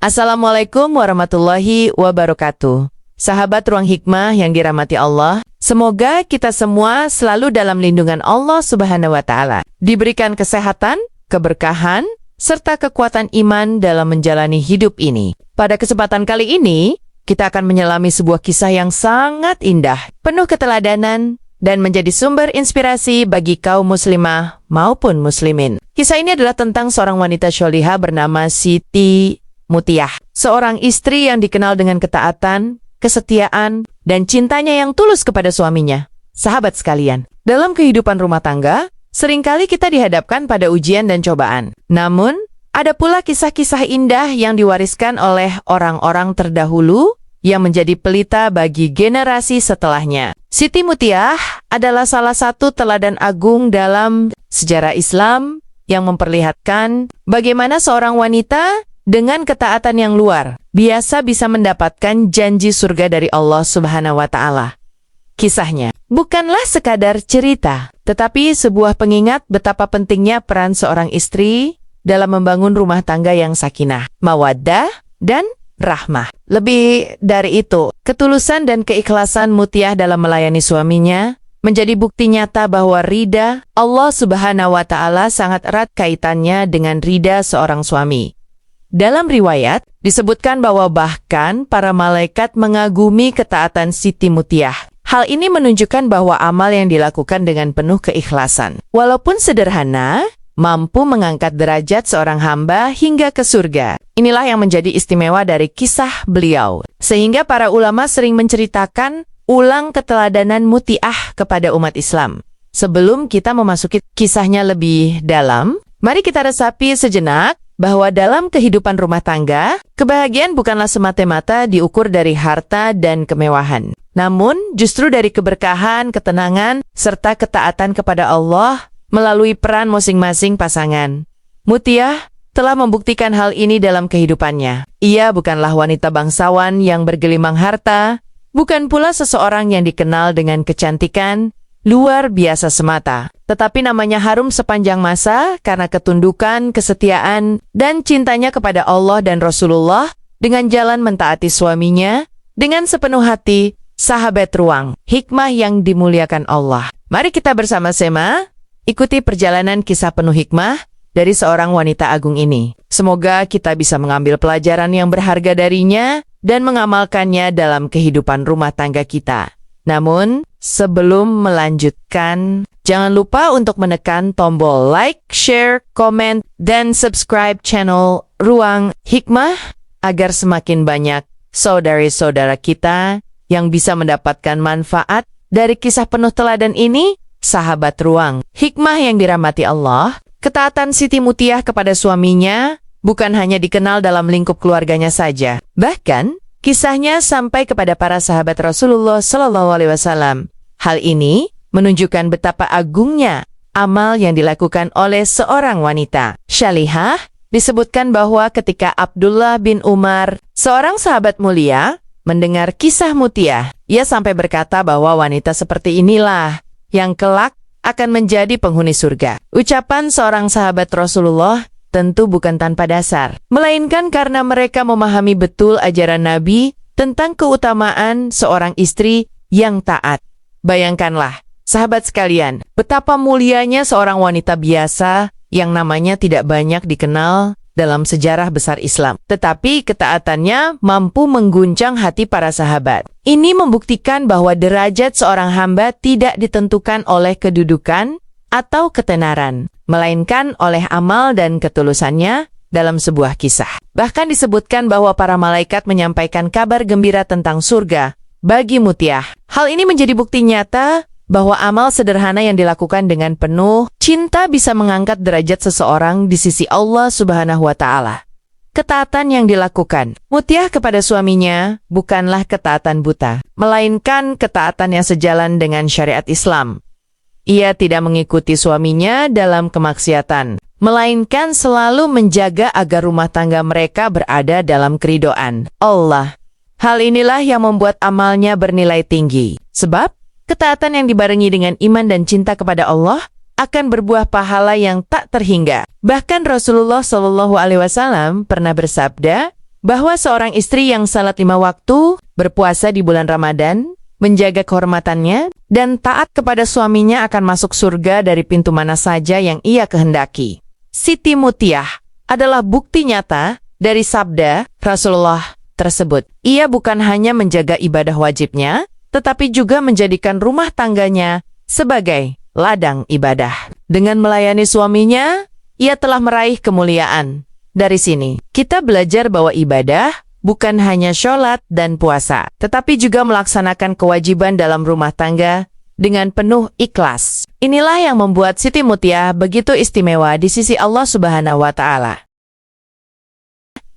Assalamualaikum warahmatullahi wabarakatuh. Sahabat Ruang Hikmah yang dirahmati Allah, semoga kita semua selalu dalam lindungan Allah Subhanahu wa Ta'ala, diberikan kesehatan, keberkahan, serta kekuatan iman dalam menjalani hidup ini. Pada kesempatan kali ini, kita akan menyelami sebuah kisah yang sangat indah, penuh keteladanan, dan menjadi sumber inspirasi bagi kaum muslimah maupun muslimin. Kisah ini adalah tentang seorang wanita syolihah bernama Siti Mutiah, seorang istri yang dikenal dengan ketaatan, kesetiaan, dan cintanya yang tulus kepada suaminya. Sahabat sekalian, dalam kehidupan rumah tangga, seringkali kita dihadapkan pada ujian dan cobaan. Namun, ada pula kisah-kisah indah yang diwariskan oleh orang-orang terdahulu yang menjadi pelita bagi generasi setelahnya. Siti Mutiah adalah salah satu teladan agung dalam sejarah Islam yang memperlihatkan bagaimana seorang wanita dengan ketaatan yang luar biasa bisa mendapatkan janji surga dari Allah Subhanahu wa Ta'ala. Kisahnya bukanlah sekadar cerita, tetapi sebuah pengingat betapa pentingnya peran seorang istri dalam membangun rumah tangga yang sakinah, mawaddah, dan rahmah. Lebih dari itu, ketulusan dan keikhlasan Mutiah dalam melayani suaminya menjadi bukti nyata bahwa ridha Allah Subhanahu wa Ta'ala sangat erat kaitannya dengan ridha seorang suami. Dalam riwayat, disebutkan bahwa bahkan para malaikat mengagumi ketaatan Siti Mutiah. Hal ini menunjukkan bahwa amal yang dilakukan dengan penuh keikhlasan, walaupun sederhana, mampu mengangkat derajat seorang hamba hingga ke surga. Inilah yang menjadi istimewa dari kisah beliau. Sehingga para ulama sering menceritakan ulang keteladanan Mutiah kepada umat Islam. Sebelum kita memasuki kisahnya lebih dalam, mari kita resapi sejenak bahwa dalam kehidupan rumah tangga, kebahagiaan bukanlah semata-mata diukur dari harta dan kemewahan. Namun, justru dari keberkahan, ketenangan, serta ketaatan kepada Allah melalui peran masing-masing pasangan. Mutiah telah membuktikan hal ini dalam kehidupannya. Ia bukanlah wanita bangsawan yang bergelimang harta, bukan pula seseorang yang dikenal dengan kecantikan luar biasa semata, tetapi namanya harum sepanjang masa karena ketundukan, kesetiaan, dan cintanya kepada Allah dan Rasulullah dengan jalan mentaati suaminya dengan sepenuh hati. Sahabat Ruang Hikmah yang dimuliakan Allah, mari kita bersama-sama ikuti perjalanan kisah penuh hikmah dari seorang wanita agung ini. Semoga kita bisa mengambil pelajaran yang berharga darinya dan mengamalkannya dalam kehidupan rumah tangga kita. Namun, sebelum melanjutkan, jangan lupa untuk menekan tombol like, share, komen, dan subscribe channel Ruang Hikmah agar semakin banyak saudari-saudara kita yang bisa mendapatkan manfaat dari kisah penuh teladan ini. Sahabat Ruang Hikmah yang dirahmati Allah, ketaatan Siti Mutiah kepada suaminya bukan hanya dikenal dalam lingkup keluarganya saja. Bahkan, kisahnya sampai kepada para sahabat Rasulullah Shallallahu Alaihi Wasallam. Hal ini menunjukkan betapa agungnya amal yang dilakukan oleh seorang wanita syalihah. Disebutkan bahwa ketika Abdullah bin Umar, seorang sahabat mulia, mendengar kisah Mutiah, ia sampai berkata bahwa wanita seperti inilah yang kelak akan menjadi penghuni surga. Ucapan seorang sahabat Rasulullah tentu bukan tanpa dasar, melainkan karena mereka memahami betul ajaran Nabi tentang keutamaan seorang istri yang taat. Bayangkanlah, sahabat sekalian, betapa mulianya seorang wanita biasa yang namanya tidak banyak dikenal dalam sejarah besar Islam. Tetapi ketaatannya mampu mengguncang hati para sahabat. Ini membuktikan bahwa derajat seorang hamba tidak ditentukan oleh kedudukan atau ketenaran, melainkan oleh amal dan ketulusannya dalam sebuah kisah. Bahkan disebutkan bahwa para malaikat menyampaikan kabar gembira tentang surga bagi Mutiah. Hal ini menjadi bukti nyata bahwa amal sederhana yang dilakukan dengan penuh cinta bisa mengangkat derajat seseorang di sisi Allah Subhanahu wa Ta'ala. Ketaatan yang dilakukan Mutiah kepada suaminya bukanlah ketaatan buta, melainkan ketaatan yang sejalan dengan syariat Islam. Ia tidak mengikuti suaminya dalam kemaksiatan, melainkan selalu menjaga agar rumah tangga mereka berada dalam keridhaan Allah. Hal inilah yang membuat amalnya bernilai tinggi. Sebab, ketaatan yang dibarengi dengan iman dan cinta kepada Allah akan berbuah pahala yang tak terhingga. Bahkan Rasulullah Shallallahu Alaihi Wasallam pernah bersabda bahwa seorang istri yang salat 5 waktu, berpuasa di bulan Ramadan, menjaga kehormatannya, dan taat kepada suaminya akan masuk surga dari pintu mana saja yang ia kehendaki. Siti Mutiah adalah bukti nyata dari sabda Rasulullah tersebut. Ia bukan hanya menjaga ibadah wajibnya, tetapi juga menjadikan rumah tangganya sebagai ladang ibadah. Dengan melayani suaminya, ia telah meraih kemuliaan. Dari sini, kita belajar bahwa ibadah bukan hanya sholat dan puasa, tetapi juga melaksanakan kewajiban dalam rumah tangga dengan penuh ikhlas. Inilah yang membuat Siti Mutiah begitu istimewa di sisi Allah Subhanahu wa Ta'ala.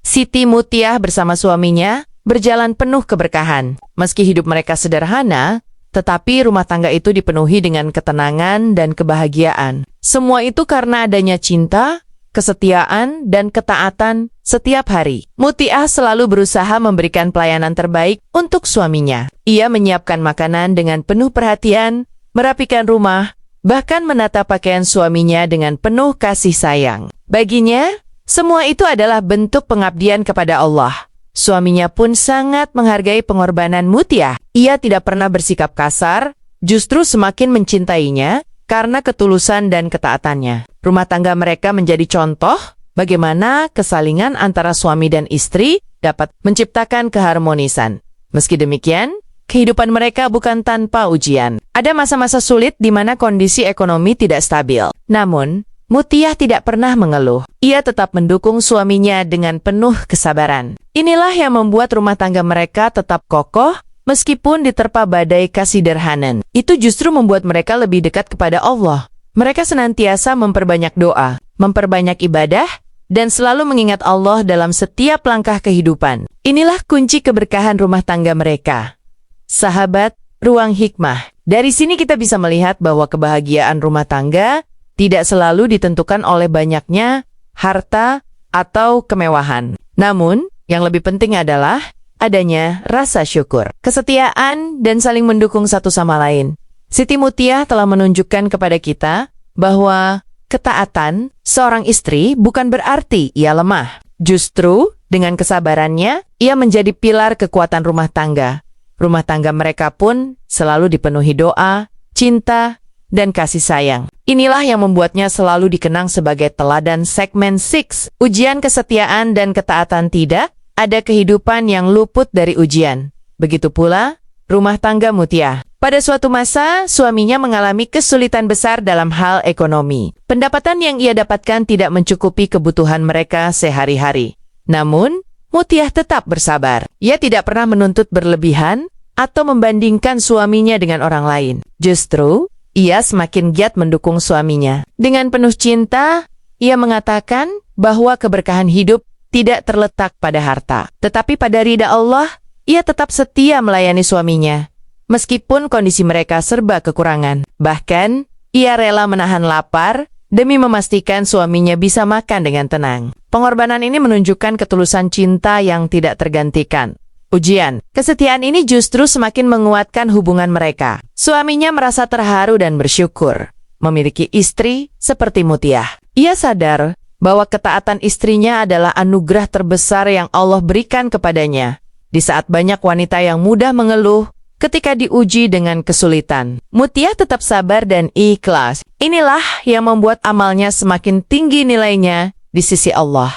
Siti Mutiah bersama suaminya berjalan penuh keberkahan. Meski hidup mereka sederhana, tetapi rumah tangga itu dipenuhi dengan ketenangan dan kebahagiaan. Semua itu karena adanya cinta, kesetiaan, dan ketaatan setiap hari. Mutiah selalu berusaha memberikan pelayanan terbaik untuk suaminya. Ia menyiapkan makanan dengan penuh perhatian, merapikan rumah, bahkan menata pakaian suaminya dengan penuh kasih sayang. Baginya, semua itu adalah bentuk pengabdian kepada Allah. Suaminya pun sangat menghargai pengorbanan Mutiah. Ia tidak pernah bersikap kasar, justru semakin mencintainya karena ketulusan dan ketaatannya. Rumah tangga mereka menjadi contoh bagaimana kesalingan antara suami dan istri dapat menciptakan keharmonisan. Meski demikian, kehidupan mereka bukan tanpa ujian. Ada masa-masa sulit di mana kondisi ekonomi tidak stabil. Namun, Mutiah tidak pernah mengeluh. Ia tetap mendukung suaminya dengan penuh kesabaran. Inilah yang membuat rumah tangga mereka tetap kokoh meskipun diterpa badai kasiderhanan. Itu justru membuat mereka lebih dekat kepada Allah. Mereka senantiasa memperbanyak doa, memperbanyak ibadah, dan selalu mengingat Allah dalam setiap langkah kehidupan. Inilah kunci keberkahan rumah tangga mereka. Sahabat Ruang Hikmah, dari sini kita bisa melihat bahwa kebahagiaan rumah tangga tidak selalu ditentukan oleh banyaknya harta atau kemewahan. Namun, yang lebih penting adalah adanya rasa syukur, kesetiaan, dan saling mendukung satu sama lain. Siti Mutiah telah menunjukkan kepada kita bahwa ketaatan seorang istri bukan berarti ia lemah. Justru, dengan kesabarannya, ia menjadi pilar kekuatan rumah tangga. Rumah tangga mereka pun selalu dipenuhi doa, cinta, dan kasih sayang. Inilah yang membuatnya selalu dikenang sebagai teladan segmen 6. Ujian kesetiaan dan ketaatan tidak ada kehidupan yang luput dari ujian. Begitu pula rumah tangga Mutiah. Pada suatu masa, suaminya mengalami kesulitan besar dalam hal ekonomi. Pendapatan yang ia dapatkan tidak mencukupi kebutuhan mereka sehari-hari. Namun, Mutiah tetap bersabar. Ia tidak pernah menuntut berlebihan atau membandingkan suaminya dengan orang lain. Justru, ia semakin giat mendukung suaminya. Dengan penuh cinta, ia mengatakan bahwa keberkahan hidup tidak terletak pada harta, tetapi pada ridha Allah. Ia tetap setia melayani suaminya, meskipun kondisi mereka serba kekurangan. Bahkan, ia rela menahan lapar demi memastikan suaminya bisa makan dengan tenang. Pengorbanan ini menunjukkan ketulusan cinta yang tidak tergantikan. Ujian kesetiaan ini justru semakin menguatkan hubungan mereka. Suaminya merasa terharu dan bersyukur memiliki istri seperti Mutiah. Ia sadar bahwa ketaatan istrinya adalah anugerah terbesar yang Allah berikan kepadanya. Di saat banyak wanita yang mudah mengeluh ketika diuji dengan kesulitan, Mutiah tetap sabar dan ikhlas. Inilah yang membuat amalnya semakin tinggi nilainya di sisi Allah.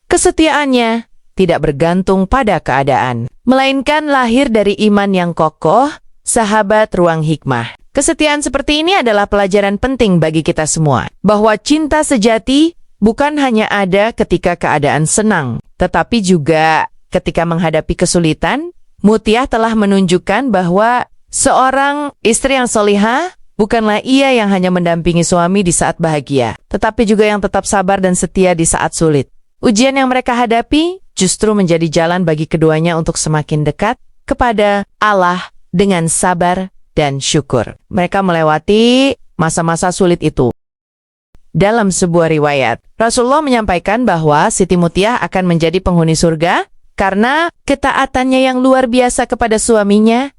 Kesetiaannya tidak bergantung pada keadaan, melainkan lahir dari iman yang kokoh. Sahabat Ruang Hikmah, kesetiaan seperti ini adalah pelajaran penting bagi kita semua, bahwa cinta sejati bukan hanya ada ketika keadaan senang, tetapi juga ketika menghadapi kesulitan. Mutiah telah menunjukkan bahwa seorang istri yang solihah bukanlah ia yang hanya mendampingi suami di saat bahagia, tetapi juga yang tetap sabar dan setia di saat sulit. Ujian yang mereka hadapi justru menjadi jalan bagi keduanya untuk semakin dekat kepada Allah dengan sabar dan syukur. Mereka melewati masa-masa sulit itu. Dalam sebuah riwayat, Rasulullah menyampaikan bahwa Siti Mutiah akan menjadi penghuni surga karena ketaatannya yang luar biasa kepada suaminya.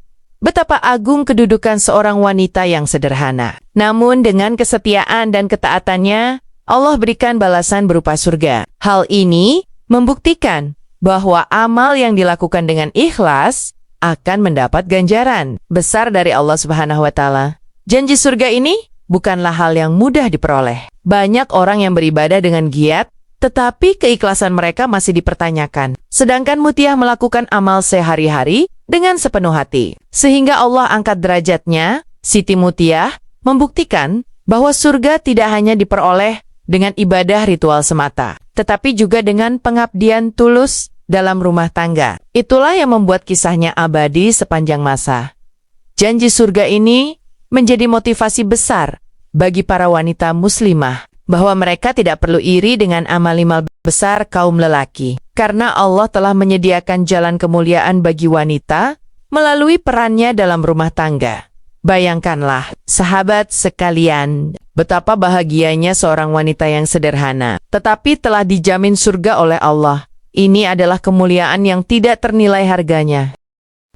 Betapa agung kedudukan seorang wanita yang sederhana. Namun dengan kesetiaan dan ketaatannya, Allah berikan balasan berupa surga. Hal ini membuktikan bahwa amal yang dilakukan dengan ikhlas akan mendapat ganjaran besar dari Allah Subhanahu wa Ta'ala. Janji surga ini bukanlah hal yang mudah diperoleh. Banyak orang yang beribadah dengan giat, tetapi keikhlasan mereka masih dipertanyakan. Sedangkan Mutiah melakukan amal sehari-hari dengan sepenuh hati, sehingga Allah angkat derajatnya. Siti Mutiah membuktikan bahwa surga tidak hanya diperoleh dengan ibadah ritual semata, tetapi juga dengan pengabdian tulus dalam rumah tangga. Itulah yang membuat kisahnya abadi sepanjang masa. Janji surga ini menjadi motivasi besar bagi para wanita muslimah, bahwa mereka tidak perlu iri dengan amal-amal besar kaum lelaki, karena Allah telah menyediakan jalan kemuliaan bagi wanita melalui perannya dalam rumah tangga. Bayangkanlah, sahabat sekalian, betapa bahagianya seorang wanita yang sederhana, tetapi telah dijamin surga oleh Allah. Ini adalah kemuliaan yang tidak ternilai harganya.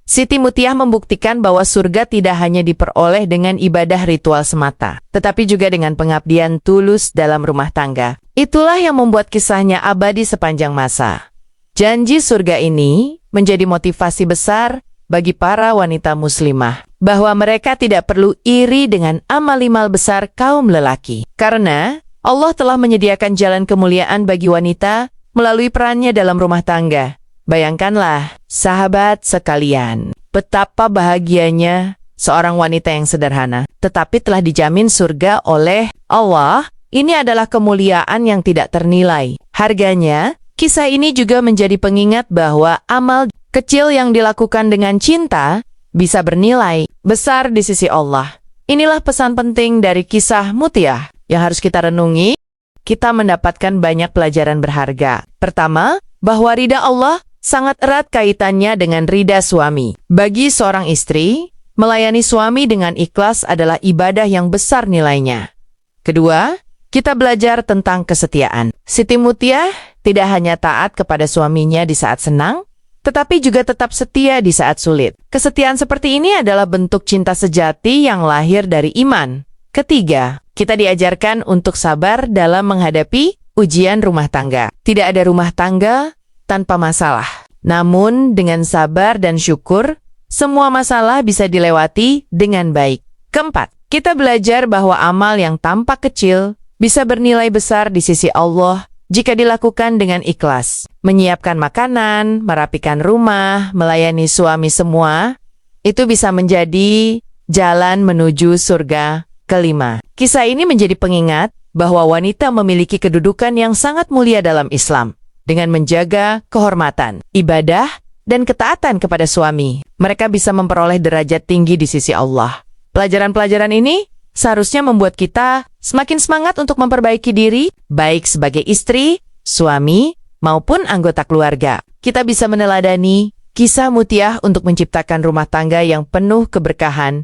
Siti Mutiah membuktikan bahwa surga tidak hanya diperoleh dengan ibadah ritual semata, tetapi juga dengan pengabdian tulus dalam rumah tangga. Itulah yang membuat kisahnya abadi sepanjang masa. Janji surga ini menjadi motivasi besar bagi para wanita muslimah, bahwa mereka tidak perlu iri dengan amal-amal besar kaum lelaki, karena Allah telah menyediakan jalan kemuliaan bagi wanita melalui perannya dalam rumah tangga. Bayangkanlah, sahabat sekalian, betapa bahagianya seorang wanita yang sederhana, tetapi telah dijamin surga oleh Allah. Ini adalah kemuliaan yang tidak ternilai harganya. Kisah ini juga menjadi pengingat bahwa amal kecil yang dilakukan dengan cinta bisa bernilai besar di sisi Allah. Inilah pesan penting dari kisah Mutiah yang harus kita renungi. Kita mendapatkan banyak pelajaran berharga. Pertama, bahwa ridha Allah sangat erat kaitannya dengan ridha suami. Bagi seorang istri, melayani suami dengan ikhlas adalah ibadah yang besar nilainya. Kedua, kita belajar tentang kesetiaan. Siti Mutiah tidak hanya taat kepada suaminya di saat senang, tetapi juga tetap setia di saat sulit. Kesetiaan seperti ini adalah bentuk cinta sejati yang lahir dari iman. Ketiga, kita diajarkan untuk sabar dalam menghadapi ujian rumah tangga. Tidak ada rumah tangga tanpa masalah. Namun, dengan sabar dan syukur, semua masalah bisa dilewati dengan baik. Keempat, kita belajar bahwa amal yang tampak kecil bisa bernilai besar di sisi Allah jika dilakukan dengan ikhlas. Menyiapkan makanan, merapikan rumah, melayani suami semua, itu bisa menjadi jalan menuju surga. Kelima, kisah ini menjadi pengingat bahwa wanita memiliki kedudukan yang sangat mulia dalam Islam. Dengan menjaga kehormatan, ibadah, dan ketaatan kepada suami, mereka bisa memperoleh derajat tinggi di sisi Allah. Pelajaran-pelajaran ini seharusnya membuat kita semakin semangat untuk memperbaiki diri, baik sebagai istri, suami, maupun anggota keluarga. Kita bisa meneladani kisah Mutiah untuk menciptakan rumah tangga yang penuh keberkahan.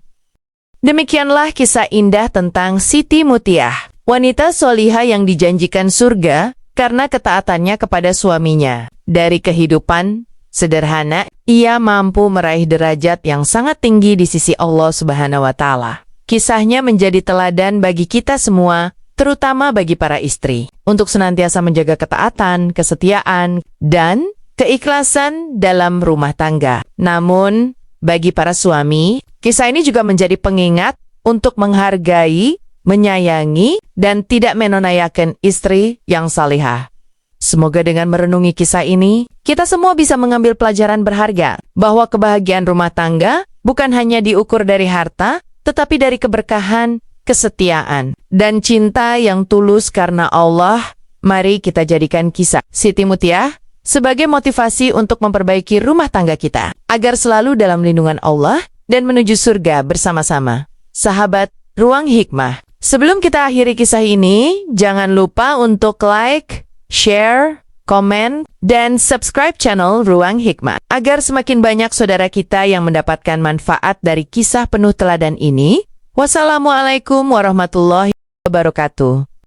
Demikianlah kisah indah tentang Siti Mutiah, wanita solihah yang dijanjikan surga karena ketaatannya kepada suaminya. Dari kehidupan sederhana, ia mampu meraih derajat yang sangat tinggi di sisi Allah Subhanahu wa Ta'ala. Kisahnya menjadi teladan bagi kita semua, terutama bagi para istri, untuk senantiasa menjaga ketaatan, kesetiaan, dan keikhlasan dalam rumah tangga. Namun, bagi para suami, kisah ini juga menjadi pengingat untuk menghargai, menyayangi, dan tidak menoniakan istri yang salihah. Semoga dengan merenungi kisah ini, kita semua bisa mengambil pelajaran berharga, bahwa kebahagiaan rumah tangga bukan hanya diukur dari harta, tetapi dari keberkahan, kesetiaan, dan cinta yang tulus karena Allah. Mari kita jadikan kisah Siti Mutiah sebagai motivasi untuk memperbaiki rumah tangga kita, agar selalu dalam lindungan Allah dan menuju surga bersama-sama. Sahabat Ruang Hikmah, sebelum kita akhiri kisah ini, jangan lupa untuk like, share, komen, dan subscribe channel Ruang Hikmah, agar semakin banyak saudara kita yang mendapatkan manfaat dari kisah penuh teladan ini. Wassalamualaikum warahmatullahi wabarakatuh.